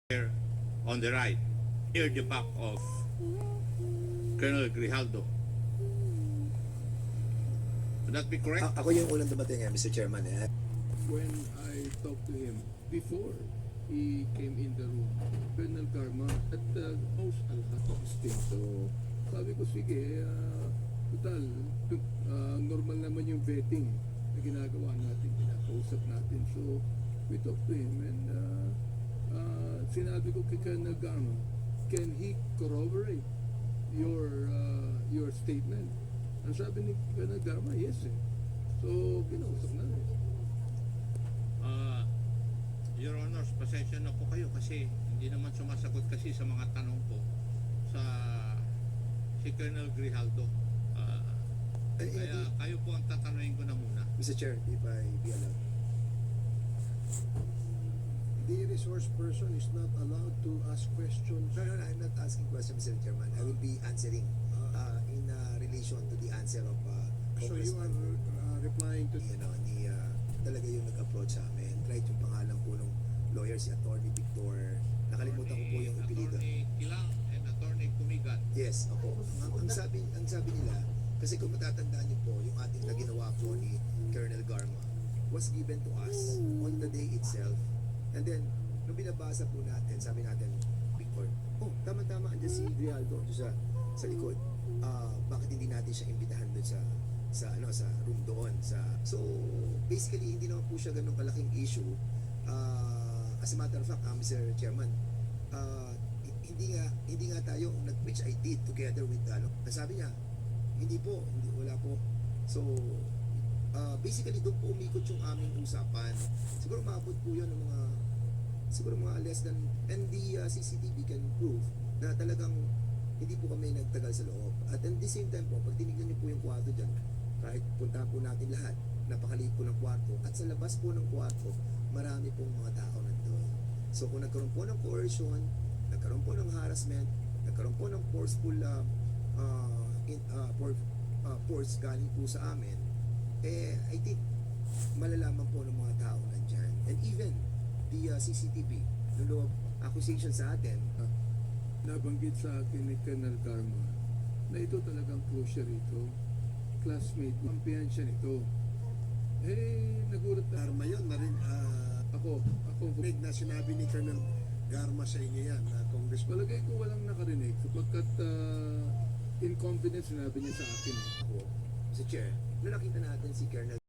Here on the right, near the back of Colonel Grijaldo. Would that be correct? Ako yung unang dumating Mr. Chairman. When I talked to him before he came in the room, Colonel Garma at most alhatisting. So sabi ko, sige, total, normal naman yung vetting na ginagawa natin, kinakausap natin. So we talked to him and sinabi ko kay Colonel Garma, can he corroborate your statement? Ang sabi ni Colonel Garma, yes eh. So, kinausap na rin. Your Honors, pasensya na po kayo kasi hindi naman sumasagot kasi sa mga tanong ko sa si Colonel Grijaldo. Kaya kayo po ang tatanungin ko na muna. Mr. Chair, if I be allowed. The resource person is not allowed to ask questions. No, I'm not asking questions, Mr. Chairman. I will be answering in relation to the answer of So you are replying to... Talaga yung nag-approach sa amin. Right, yung pangalan po ng lawyer, si Attorney Victor. Nakalimutan ko po yung apelido. Attorney Kilang and Attorney Kumigat. Yes, ako. Ang sabi nila, kasi kung matatandaan niyo po, yung ating na ginawa po ni Colonel Garma was given to us on the day itself. And then, nung binabasa po natin, sabi natin, Victor, oh, tama-tama, andyan si Grijaldo sa likod. Bakit hindi natin siya imbitahan doon sa room doon? So, basically, hindi naman po siya ganun kalaking issue. As a matter of fact, Mr. Chairman, hindi nga tayo, which I did together with, sabi niya, wala po. So, basically, doon po umikot yung aming usapan. Siguro maabot po yun ng mga less than, and the CCTV can prove na talagang hindi po kami nagtagal sa loob. At at the same time po, pag tinignan niyo po yung kwarto dyan, kahit punta po natin lahat, napakaliit po ng kwarto. At sa labas po ng kwarto, marami pong mga tao nandun. So kung nagkaroon po ng coercion, nagkaroon po ng harassment, nagkaroon po ng forceful force galing po sa amin, I think malalaman po ng mga tao nandyan. And even the CCTV, loob accusation sa atin, Nabanggit sa akin ni Colonel Garma na ito talagang closure ito. Classmate, kampihan siya nito. Nagulat na. Garma yun na rin. Ako, Rinig na sinabi ni Colonel Garma sa inyo yan, Congressman. palagay ko walang nakarinig sapagkat in confidence sinabi niya sa akin. ako, Mr. Chair, nung nakita natin si Colonel